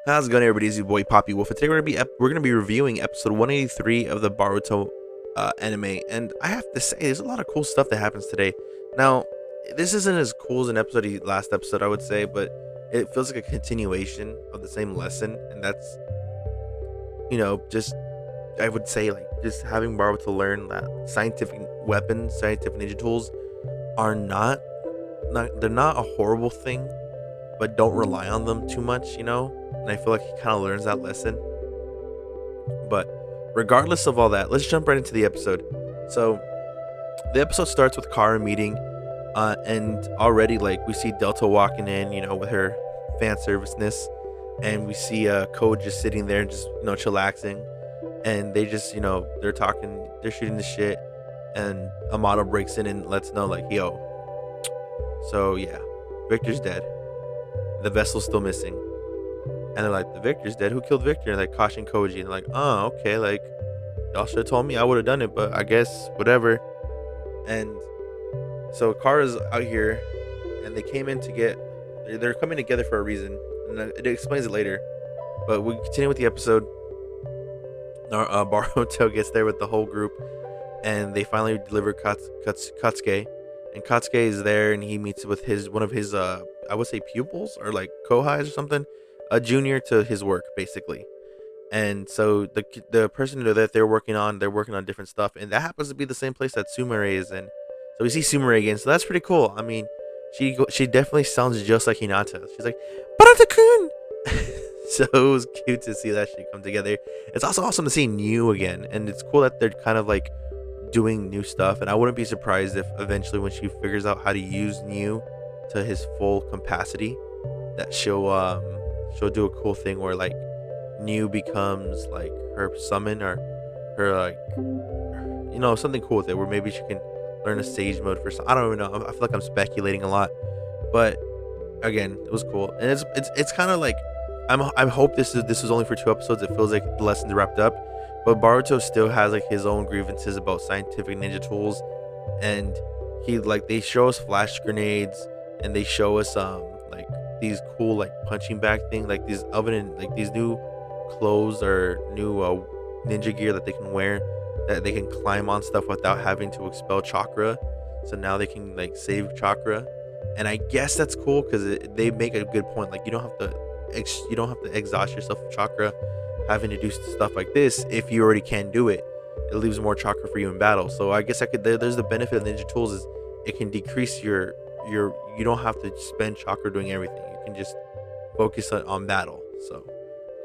How's it going, everybody? It's your boy Papi Wolf. And today we're gonna be reviewing episode 183 of the Boruto anime, and I have to say, there's a lot of cool stuff that happens today. Now, this isn't as cool as an last episode, I would say, but it feels like a continuation of the same lesson, and that's just I would say like just having Boruto learn that scientific weapons, scientific ninja tools are not they're not a horrible thing, but don't rely on them too much, And I feel like he kind of learns that lesson. But regardless of all that, let's jump right into the episode. So the episode starts with Kara meeting, and already like we see Delta walking in, with her fan serviceness, and we see Code just sitting there, just chillaxing, and they just they're talking, they're shooting the shit, and Amato breaks in and lets know like, yo, so yeah, Victor's dead, the vessel's still missing. And they're like, the Victor's dead. Who killed Victor? And like caution Koji. And they're like, oh, okay. Like, y'all should have told me. I would have done it, but I guess whatever. And so Kara's out here, and they came in to get. They're coming together for a reason, and it explains it later. But we continue with the episode. Boruto gets there with the whole group, and they finally deliver Katsuke. And Katsuke is there, and he meets with one of his I would say pupils or like kohais or something, a junior to his work basically. And so the person that they're working on different stuff, and that happens to be the same place that Sumire is in. So we see Sumire again, so that's pretty cool. I mean, she definitely sounds just like Hinata. She's like, Barata-kun. So it was cute to see that she come together. It's also awesome to see New again, and it's cool that they're kind of like doing new stuff. And I wouldn't be surprised if eventually, when she figures out how to use New to his full capacity, that she'll do a cool thing where like New becomes like her summon, or her like something cool with it, where maybe she can learn a sage mode for some. I don't even know. I feel like I'm speculating a lot, but again, it was cool. And it's kind of like I hope this is only for 2 episodes. It feels like the lesson's wrapped up, but Boruto still has like his own grievances about scientific ninja tools, and they show us flash grenades, and they show us like these cool like punching bag thing, like these oven, and like these new clothes or new ninja gear that they can wear, that they can climb on stuff without having to expel chakra. So now they can like save chakra, and I guess that's cool because they make a good point. Like you don't have to exhaust yourself with chakra having to do stuff like this. If you already can do it, it leaves more chakra for you in battle. So I guess there's the benefit of ninja tools is it can decrease your you don't have to spend chakra doing everything. You can just focus on battle. So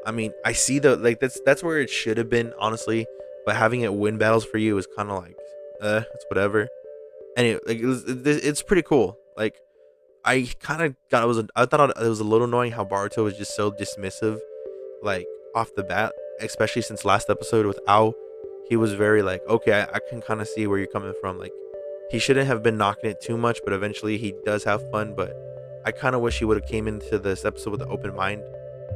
I mean, I see that's where it should have been, honestly, but having it win battles for you is kind of like it's whatever. Anyway, like it's pretty cool. Like I kind of I thought it was a little annoying how Baruto was just so dismissive, like off the bat, especially since last episode with Ao. He was very like, okay, I can kind of see where you're coming from. Like he shouldn't have been knocking it too much, but eventually he does have fun. But I kind of wish he would have came into this episode with an open mind,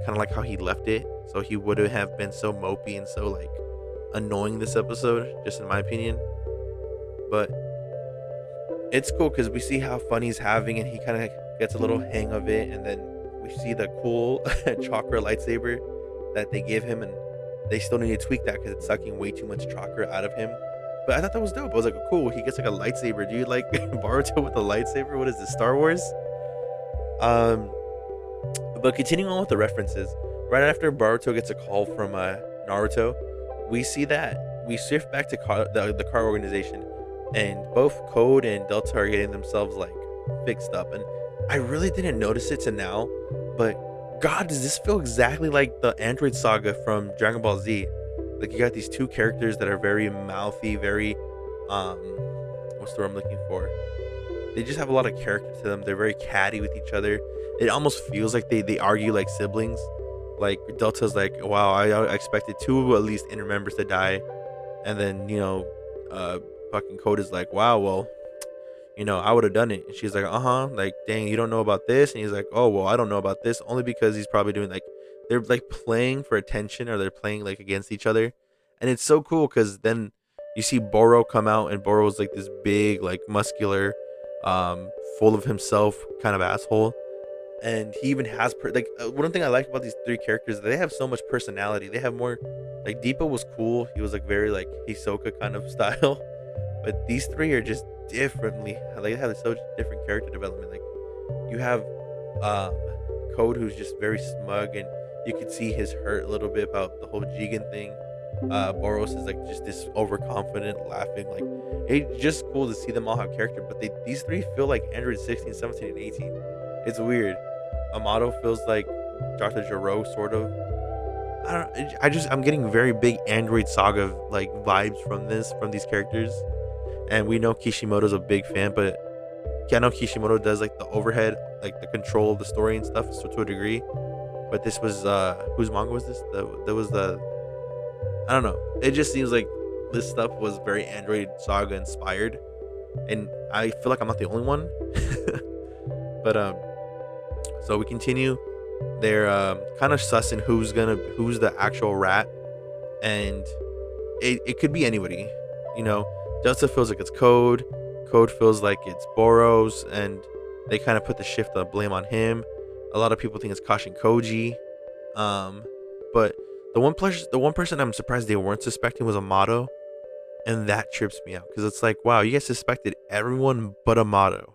kind of like how he left it. So he would have been so mopey and so like annoying this episode, just in my opinion. But it's cool because we see how fun he's having, and he kind of gets a little hang of it. And then we see the cool chakra lightsaber that they give him, and they still need to tweak that because it's sucking way too much chakra out of him. But I thought that was dope. I was like, oh, cool, he gets like a lightsaber. Dude, like Boruto with a lightsaber? What is this, Star Wars? But continuing on with the references, right after Boruto gets a call from Naruto, we see that we shift back to the car organization, and both Code and Delta are getting themselves like fixed up. And I really didn't notice it to now, but God, does this feel exactly like the Android saga from Dragonball Z? Like you got these two characters that are very mouthy, very what's the word I'm looking for? They just have a lot of character to them. They're very catty with each other. It almost feels like they argue like siblings. Like Delta's like, wow, I expected two at least inner members to die, and then fucking Code is like, wow, well, I would have done it. And she's like, like, dang, you don't know about this? And he's like, oh, well, I don't know about this, only because he's probably doing like, they're like playing for attention, or they're playing like against each other. And it's so cool because then you see Boro come out, and Boro's like this big, like muscular, full of himself kind of asshole. And he even has one thing I like about these three characters, they have so much personality. They have more, like Deepa was cool. He was like very like Hisoka kind of style, but these three are just differently. Like they have so different character development. Like you have um Code, who's just very smug, and you can see his hurt a little bit about the whole Jigen thing. Boros is like just this overconfident, laughing. Like it's just cool to see them all have character, but these three feel like Android 16, 17, and 18. It's weird. Amato feels like Dr. Gero, sort of. I don't. I'm getting very big Android Saga like vibes from these characters, and we know Kishimoto's a big fan, but yeah, I know Kishimoto does like the overhead, like the control of the story and stuff, so to a degree. But this was whose manga was this? There was the I don't know. It just seems like this stuff was very Android Saga inspired, and I feel like I'm not the only one. But so we continue. They're kind of sussing who's the actual rat, and it could be anybody. You know, Delta feels like it's Code. Code feels like it's Boros, and they kind of put the shift of blame on him. A lot of people think it's Kashin Koji, but the one person I'm surprised they weren't suspecting was Amato, and that trips me out because it's like, wow, you guys suspected everyone but Amato,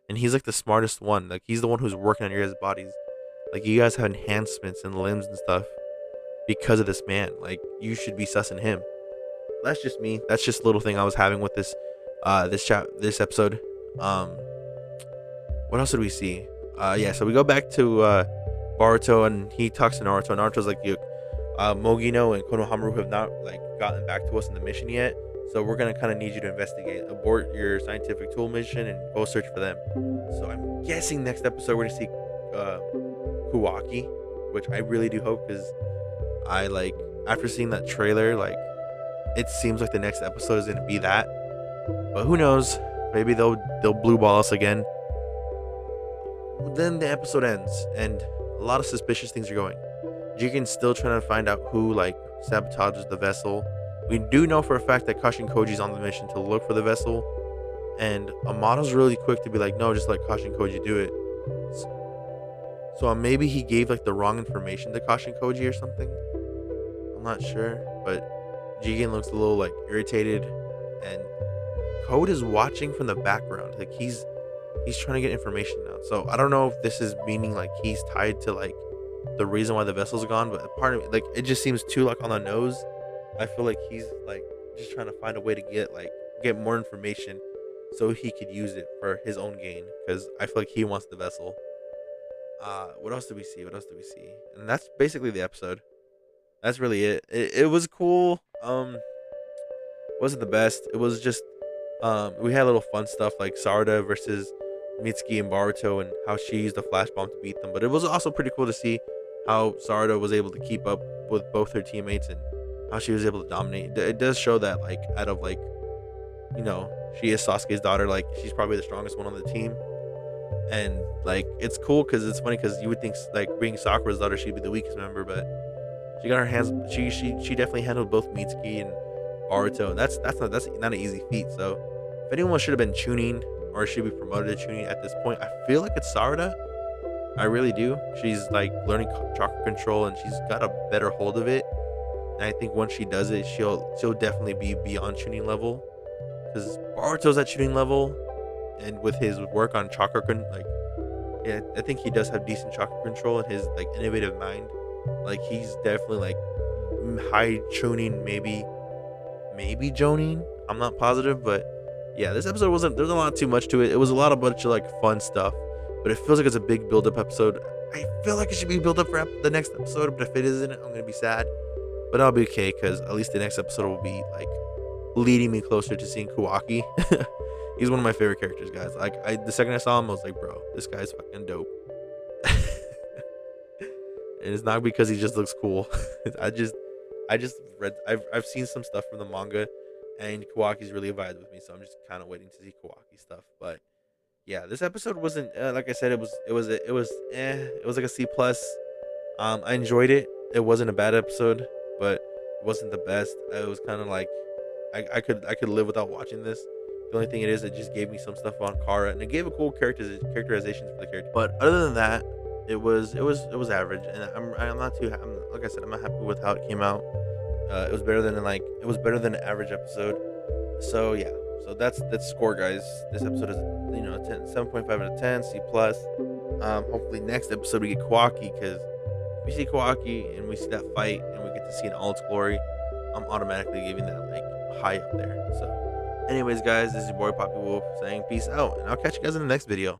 and he's like the smartest one. Like he's the one who's working on your guys' bodies. Like you guys have enhancements and limbs and stuff because of this man. Like you should be sussing him. That's just me. That's just a little thing I was having with this episode. Um, what else did we see? Yeah, so we go back to Boruto, and he talks to Naruto. Naruto's like, Mogino and Konohamaru have not like gotten back to us in the mission yet, so we're gonna kind of need you to investigate, abort your scientific tool mission, and go search for them. So I'm guessing next episode we're gonna see Kuwaki, which I really do hope, because I like, after seeing that trailer, like it seems like the next episode is gonna be that. But who knows? Maybe they'll blue ball us again. Then the episode ends, and a lot of suspicious things are going. Jigen's still trying to find out who like sabotages the vessel. We do know for a fact that Kashin Koji's on the mission to look for the vessel, and Amato's really quick to be like, no, just let Kashin Koji do it. So maybe he gave like the wrong information to Kashin Koji or something. I'm not sure, but Jigen looks a little like irritated, and Code is watching from the background. Like he's trying to get information out. So I don't know if this is meaning like he's tied to like the reason why the vessel's gone, but part of me, like, it just seems too like on the nose. I feel like he's like just trying to find a way to get more information so he could use it for his own gain, because I feel like he wants the vessel. What else did we see? And that's basically the episode. That's really it. It was cool. Wasn't the best. It was just we had a little fun stuff like Sarada versus Mitsuki and Boruto, and how she used the flash bomb to beat them. But it was also pretty cool to see how Sarada was able to keep up with both her teammates, and how she was able to dominate. It does show that, like, out of like, you know, she is Sasuke's daughter, like she's probably the strongest one on the team. And like it's cool because it's funny, because you would think like being Sakura's daughter she'd be the weakest member, but she got her hands. She definitely handled both Mitsuki and Boruto, and that's not an easy feat. So if anyone should have been tuning, or should be promoted to tuning at this point, I feel like it's Sarada. I really do. She's like learning chakra control, and she's got a better hold of it. And I think once she does it, she'll definitely be beyond tuning level, because Boruto's at tuning level, and with his work on chakra yeah, I think he does have decent chakra control, and his like innovative mind. Like he's definitely like high tuning, maybe Jonin. I'm not positive, but yeah, this episode there's a lot too much to it. It was a lot of bunch of like fun stuff, but it feels like it's a big build up episode. I feel like it should be built up for the next episode, but if it isn't, I'm gonna be sad. But I'll be okay, because at least the next episode will be like leading me closer to seeing Kuwaki. He's one of my favorite characters, guys. Like the second I saw him, I was like, bro, this guy's fucking dope. And it's not because he just looks cool. I've seen some stuff from the manga, and Kawaki's really vibed with me, so I'm just kind of waiting to see Kawaki stuff. But yeah, this episode wasn't like I said, it was like a C+. I enjoyed it. It wasn't a bad episode, but it wasn't the best. It was kind of like I could live without watching this. The only thing it just gave me some stuff on Kara, and it gave a cool characterizations for the character. But other than that, it was average, and I'm not too like I said, I'm not happy with how it came out. It was better than it was better than an average episode. So yeah, so that's score, guys. This episode is 10, 7.5 out of 10, C plus. Hopefully next episode we get Kawaki, because we see Kawaki and we see that fight and we get to see it in all its glory, I'm automatically giving that like high up there. So, anyways, guys, this is your boy Poppy Wolf saying peace out, and I'll catch you guys in the next video.